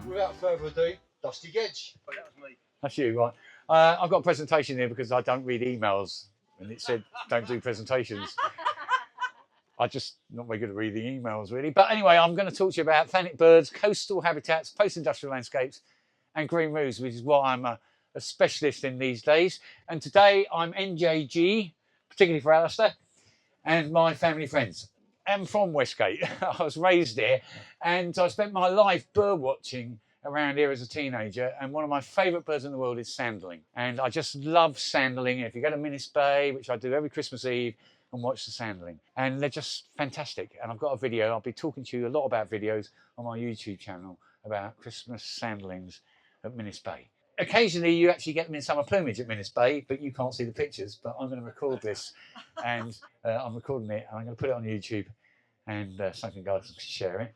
Without further ado, Dusty Gedge. Oh, that was me. That's you, right? I've got a presentation here because I don't read emails, and it said don't do presentations. I'm just not very good at reading emails, really. But anyway, I'm going to talk to you about Thanet birds, coastal habitats, post-industrial landscapes, and green roofs, which is what I'm a specialist in these days. And today I'm NJG, particularly for Alistair, and my family friends. I'm from Westgate. I was raised here, and I spent my life bird watching around here as a teenager, and one of my favourite birds in the world is Sanderling. And I just love Sanderling. If you go to Minnis Bay, which I do every Christmas Eve, and watch the Sanderling, and they're just fantastic. And I've got a video, I'll be talking to you a lot about videos on my YouTube channel about Christmas Sanderlings at Minnis Bay. Occasionally you actually get them in summer plumage at Minnis Bay, but you can't see the pictures. But I'm going to record this, and I'm recording it, and I'm going to put it on YouTube, and Sunken Gardens can share it.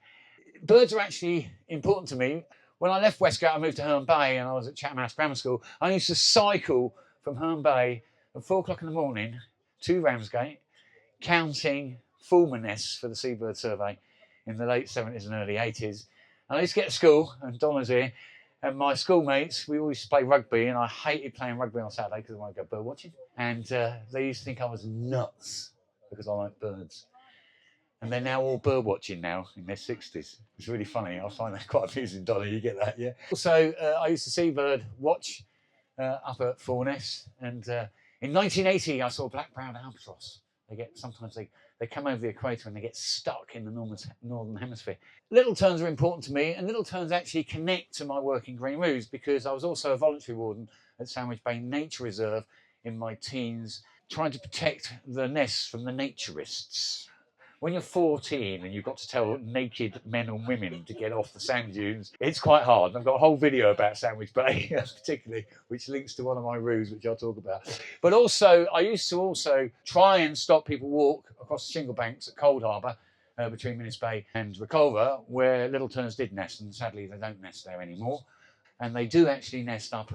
Birds are actually important to me. When I left Westgate, I moved to Herne Bay, and I was at Chatham House Grammar School. I used to cycle from Herne Bay at 4 o'clock in the morning to Ramsgate, counting fulmar nests for the seabird survey in the late 70s and early 80s. And I used to get to school, and Donna's here, and my schoolmates, we always used to play rugby, and I hated playing rugby on Saturday because I wanted to go bird watching. And they used to think I was nuts because I like birds. And they're now all bird watching now in their 60s. It's really funny. I find that quite amusing, Donna. You get that, yeah? Also, I used to seabird watch up at Fourness, and in 1980, I saw black-browed albatross. Sometimes they come over the equator and they get stuck in the northern hemisphere. Little terns are important to me, and little terns actually connect to my work in green roofs because I was also a voluntary warden at Sandwich Bay Nature Reserve in my teens, trying to protect the nests from the naturists. When you're 14 and you've got to tell naked men and women to get off the sand dunes, it's quite hard. And I've got a whole video about Sandwich Bay, particularly, which links to one of my roofs, which I'll talk about. But also, I used to also try and stop people walk across the shingle banks at Cold Harbour, between Minnis Bay and RECULVER, where little terns did nest, and sadly they don't nest there anymore. And they do actually nest up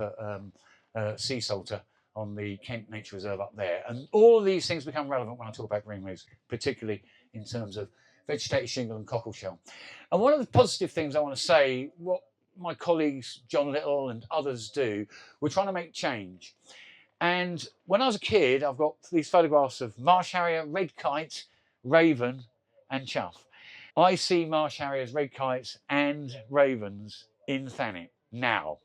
at Sea Salter on the Kent Nature Reserve up there. And all of these things become relevant when I talk about green roofs, particularly in terms of vegetated shingle and cockleshell. And one of the positive things I want to say, what my colleagues John Little and others do, we're trying to make change. And when I was a kid, I've got these photographs of marsh harrier, red kite, raven and chough. I see marsh harriers, red kites and ravens in Thanet now.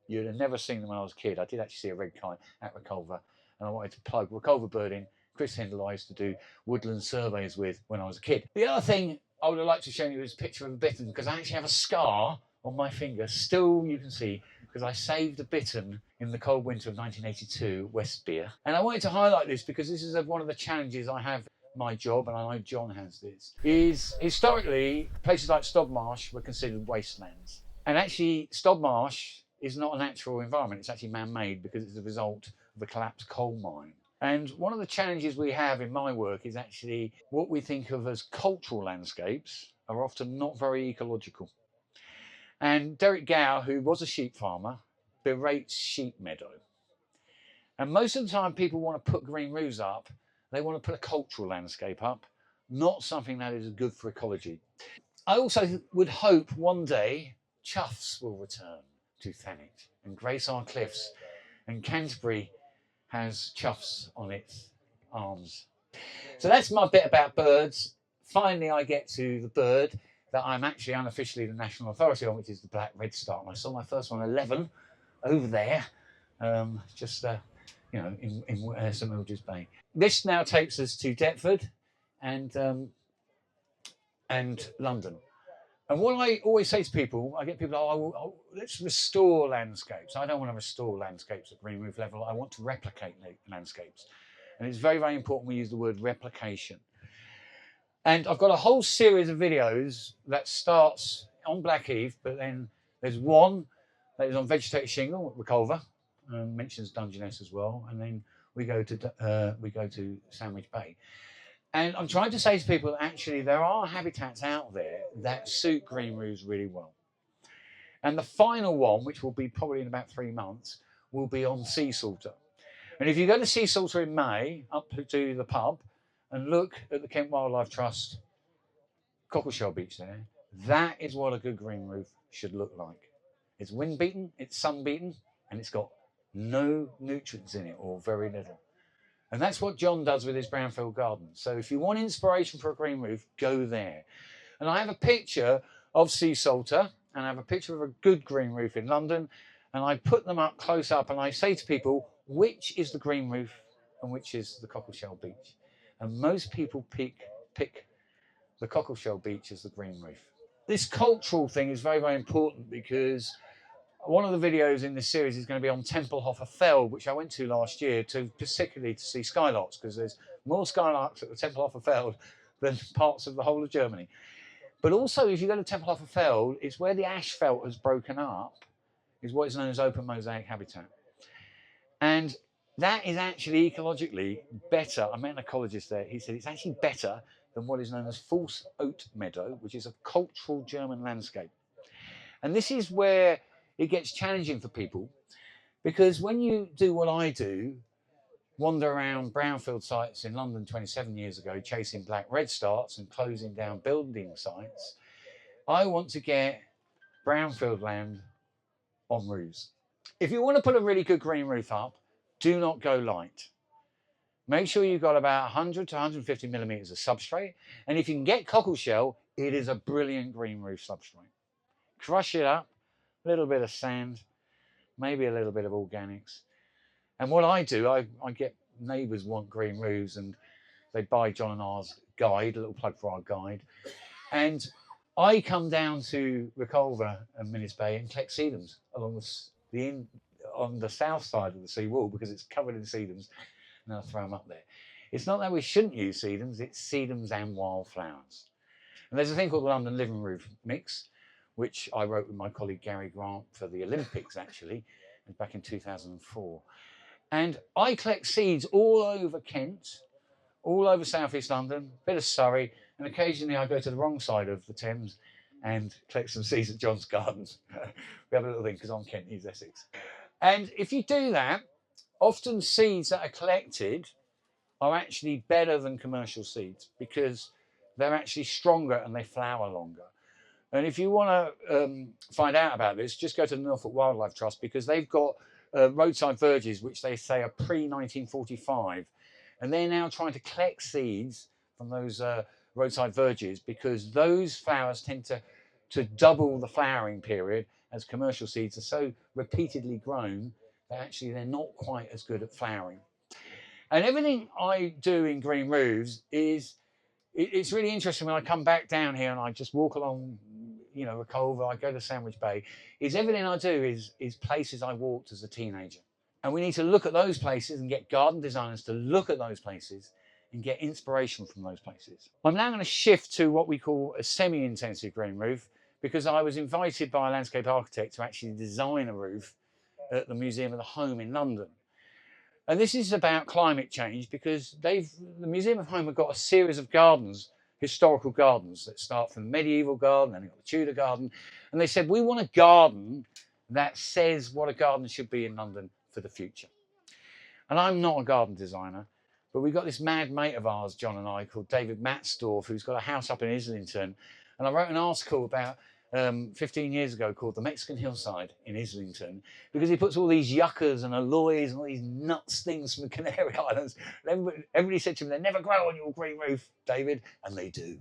You'd have never seen them when I was a kid. I did actually see a red kite at RECULVER, and I wanted to plug RECULVER birding. Chris Hindle I used to do woodland surveys with when I was a kid. The other thing I would have liked to show you is a picture of a bittern, because I actually have a scar on my finger, still you can see, because I saved a bittern in the cold winter of 1982, Westbeer. And I wanted to highlight this because this is one of the challenges I have in my job, and I know John has this, is historically places like Stobmarsh were considered wastelands. And actually Stobmarsh is not a natural environment, it's actually man-made because it's the result of a collapsed coal mine. And one of the challenges we have in my work is actually what we think of as cultural landscapes are often not very ecological. And Derek Gow, who was a sheep farmer, berates sheep meadow. And most of the time people want to put green roofs up, they want to put a cultural landscape up, not something that is good for ecology. I also would hope one day choughs will return to Thanet and grace our cliffs, and Canterbury has choughs on its arms. So that's my bit about birds. Finally, I get to the bird that I'm actually unofficially the national authority on, which is the black redstart. And I saw my first one, 11, over there, in St Mildred's Bay. This now takes us to Deptford and London. And what I always say to people, I get people, let's restore landscapes. I don't want to restore landscapes at green roof level. I want to replicate landscapes. And it's very, very important we use the word replication. And I've got a whole series of videos that starts on Blackheath, but then there's one that is on vegetated shingle at RECULVER, mentions Dungeness as well, and then we go to Sandwich Bay. And I'm trying to say to people that actually there are habitats out there that suit green roofs really well. And the final one, which will be probably in about 3 months, will be on Sea Salter. And if you go to Sea Salter in May, up to the pub, and look at the Kent Wildlife Trust cockleshell beach there, That is what a good green roof should look like. It's wind beaten, it's sun beaten, and it's got no nutrients in it, or very little. And that's what John does with his brownfield garden. So if you want inspiration for a green roof, go there. And I have a picture of sea salter, and I have a picture of a good green roof in London, and I put them up close up, and I say to people, which is the green roof and which is the cockleshell beach? And most people pick the cockleshell beach as the green roof. This cultural thing is very, very important, because one of the videos in this series is going to be on Tempelhofer Feld, which I went to last year, particularly to see skylarks, because there's more skylarks at the Tempelhofer Feld than parts of the whole of Germany. But also, if you go to Tempelhofer Feld, it's where the asphalt has broken up, is what is known as open-mosaic habitat. And that is actually ecologically better. I met an ecologist there. He said it's actually better than what is known as false oat meadow, which is a cultural German landscape. And this is where it gets challenging for people, because when you do what I do, wander around brownfield sites in London 27 years ago, chasing black redstarts and closing down building sites, I want to get brownfield land on roofs. If you want to put a really good green roof up, do not go light. Make sure you've got about 100 to 150 millimeters of substrate. And if you can get cockleshell, it is a brilliant green roof substrate. Crush it up, a little bit of sand, maybe a little bit of organics. And what I do, I get neighbours want green roofs, and they buy John and R's guide, a little plug for our guide. And I come down to RECULVER and Minnis Bay and collect sedums along on the south side of the sea wall, because it's covered in sedums, and I'll throw them up there. It's not that we shouldn't use sedums, it's sedums and wildflowers. And there's a thing called the London Living Roof Mix, which I wrote with my colleague Gary Grant for the Olympics, actually, back in 2004. And I collect seeds all over Kent, all over southeast London, a bit of Surrey, and occasionally I go to the wrong side of the Thames and collect some seeds at John's Gardens. We have a little thing, because I'm Kent, he's Essex. And if you do that, often seeds that are collected are actually better than commercial seeds, because they're actually stronger and they flower longer. And if you want to find out about this, just go to the Norfolk Wildlife Trust, because they've got roadside verges, which they say are pre-1945. And they're now trying to collect seeds from those roadside verges, because those flowers tend to double the flowering period, as commercial seeds are so repeatedly grown that actually they're not quite as good at flowering. And everything I do in green roofs it's really interesting when I come back down here and I just walk along, you know, RECULVER, I go to Sandwich Bay, everything I do is places I walked as a teenager. And we need to look at those places and get garden designers to look at those places and get inspiration from those places. I'm now going to shift to what we call a semi-intensive green roof, because I was invited by a landscape architect to actually design a roof at the Museum of the Home in London. And this is about climate change, because the Museum of Home have got a series of gardens, historical gardens, that start from the medieval garden, then they've got the Tudor garden. And they said, we want a garden that says what a garden should be in London for the future. And I'm not a garden designer, but we've got this mad mate of ours, John and I, called David Matsdorf, who's got a house up in Islington. And I wrote an article about 15 years ago called The Mexican Hillside in Islington, because he puts all these yuccas and aloes and all these nuts things from the Canary Islands. And everybody said to him, they never grow on your green roof, David, and they do.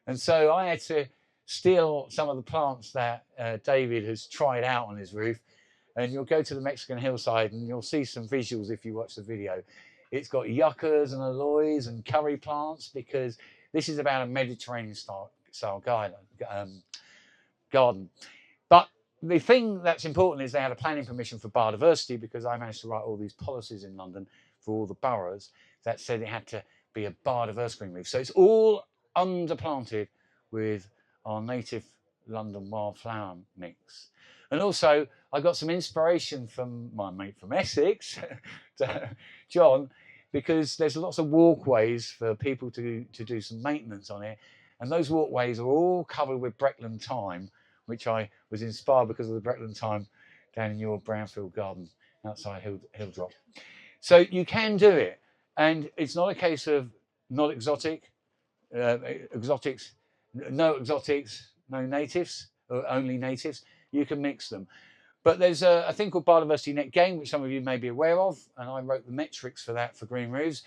And so I had to steal some of the plants that David has tried out on his roof. And you'll go to the Mexican Hillside and you'll see some visuals if you watch the video. It's got yuccas and aloes and curry plants, because this is about a Mediterranean style garden. But the thing that's important is they had a planning permission for biodiversity, because I managed to write all these policies in London for all the boroughs that said it had to be a biodiverse green roof. So it's all underplanted with our native London wildflower mix. And also I got some inspiration from my mate from Essex, John, because there's lots of walkways for people to do some maintenance on it. And those walkways are all covered with Breckland thyme, which I was inspired because of the Breckland thyme down in your brownfield garden outside Hilldrop. So you can do it. And it's not a case of not exotic. Exotics No exotics, no natives, or only natives. You can mix them. But there's a thing called biodiversity net gain, which some of you may be aware of, and I wrote the metrics for that for green roofs.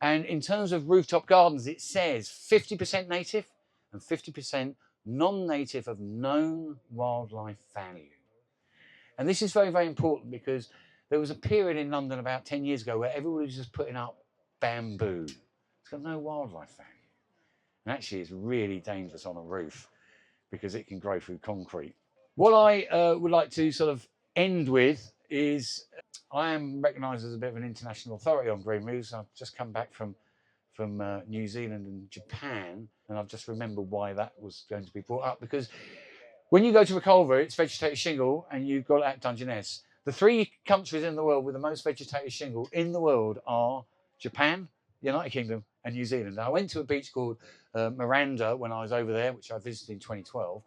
And in terms of rooftop gardens, it says 50% native and 50% non-native of known wildlife value. And this is very, very important because there was a period in London about 10 years ago where everybody was just putting up bamboo. It's got no wildlife value. And actually, it's really dangerous on a roof because it can grow through concrete. What I would like to sort of end with is I am recognised as a bit of an international authority on green roofs. I've just come back from New Zealand and Japan, and I've just remembered why that was going to be brought up, because when you go to RECULVER, it's vegetated shingle, and you've got it at Dungeness. The 3 countries in the world with the most vegetated shingle in the world are Japan, the United Kingdom, and New Zealand. And I went to a beach called Miranda when I was over there, which I visited in 2012.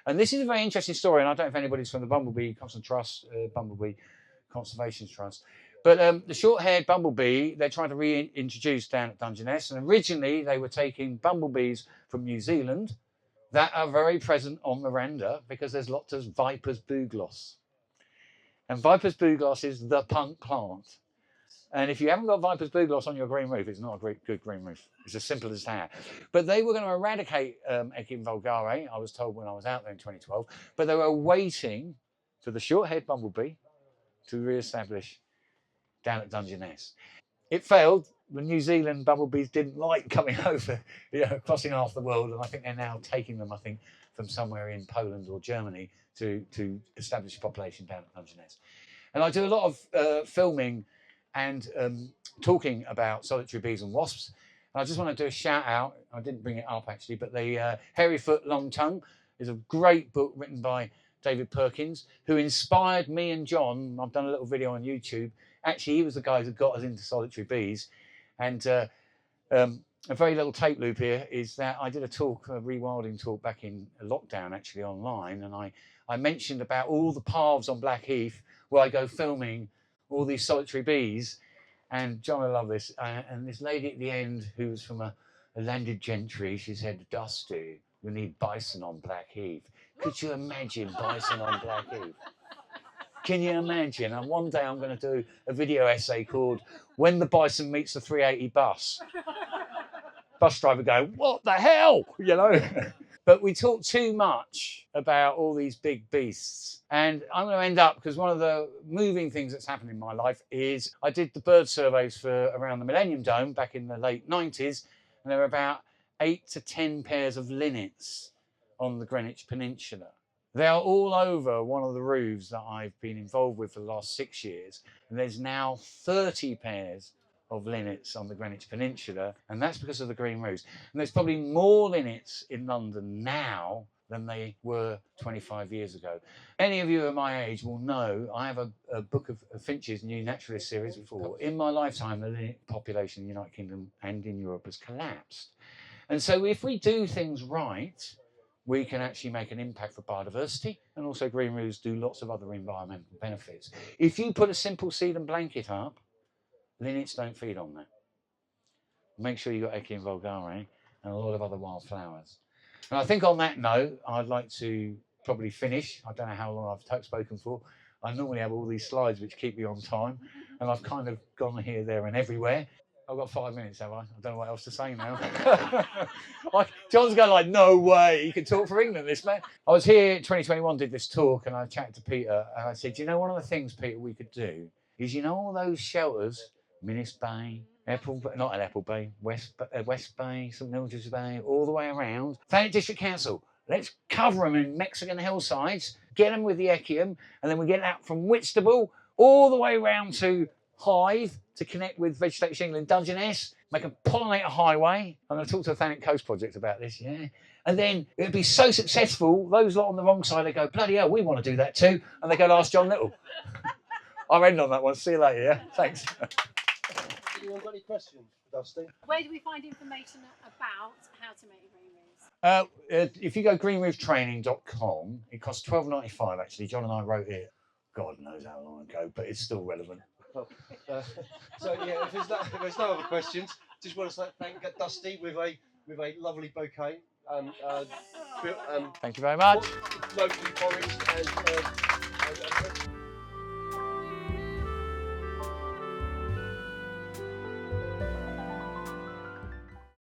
And this is a very interesting story, and I don't know if anybody's from the Bumblebee Conservation Trust. But the short-haired bumblebee, they're trying to reintroduce down at Dungeness. And originally, they were taking bumblebees from New Zealand that are very present on Miranda because there's lots of Viper's bugloss. And Viper's bugloss is the punk plant. And if you haven't got Viper's bugloss on your green roof, it's not a good green roof. It's as simple as that. But they were going to eradicate Echinus vulgare, I was told when I was out there in 2012. But they were waiting for the short-haired bumblebee to re-establish down at Dungeness. It failed. The New Zealand bumblebees didn't like coming over, crossing half the world, and I think they're now taking them, from somewhere in Poland or Germany to establish a population down at Dungeness. And I do a lot of filming and talking about solitary bees and wasps. And I just want to do a shout out. I didn't bring it up actually, but the Hairy Foot Long Tongue is a great book written by David Perkins, who inspired me and John. I've done a little video on YouTube. Actually, he was the guy who got us into solitary bees. And a very little tape loop here is that I did a talk, a rewilding talk back in lockdown, actually online. And I mentioned about all the paths on Blackheath where I go filming all these solitary bees. And John will love this. And this lady at the end, who was from a landed gentry, she said, "Dusty, we need bison on Blackheath." Could you imagine bison on Blackheath? Can you imagine? And one day I'm going to do a video essay called "When the Bison Meets the 380 Bus." Bus driver going, "What the hell?" But we talk too much about all these big beasts. And I'm going to end up, because one of the moving things that's happened in my life is I did the bird surveys for around the Millennium Dome back in the late 90s. And there were about 8 to 10 pairs of linnets on the Greenwich Peninsula. They are all over one of the roofs that I've been involved with for the last 6 years. And there's now 30 pairs of linnets on the Greenwich Peninsula. And that's because of the green roofs. And there's probably more linnets in London now than they were 25 years ago. Any of you at my age will know I have a book of finches, New Naturalist series before. In my lifetime, the linnet population in the United Kingdom and in Europe has collapsed. And so if we do things right, we can actually make an impact for biodiversity, and also green roofs do lots of other environmental benefits. If you put a simple seed and blanket up, linnets don't feed on that. Make sure you've got Echinus vulgare and a lot of other wildflowers. And I think on that note, I'd like to probably finish. I don't know how long I've spoken for. I normally have all these slides which keep me on time, and I've kind of gone here, there and everywhere. I've got 5 minutes, have I? I don't know what else to say now. John's going like, "No way, he can talk for England, this man." I was here in 2021, did this talk, and I chatted to Peter, and I said, one of the things, Peter, we could do is, all those shelters, Minnis Bay, West Bay, St Mildred's Bay, all the way around. Thanet District Council, let's cover them in Mexican hillsides, get them with the Echinus, and then we get out from Whitstable all the way around to Hythe to connect with Vegetated Shingle in Dungeness, make a pollinator highway. I'm going to talk to the Thanet Coast Project about this, yeah. And then it would be so successful, those lot on the wrong side, they go, "Bloody hell, we want to do that too." And they go to ask John Little. I'll end on that one. See you later, yeah? Thanks. Anyone got any questions for Dusty? Where do we find information about how to make green roofs? If you go greenrooftraining.com, it costs £12.95 actually. John and I wrote it, God knows how long ago, but it's still relevant. So yeah, if there's no other questions, just want to thank Dusty with a lovely bouquet. built, Thank you very much. locally foraged and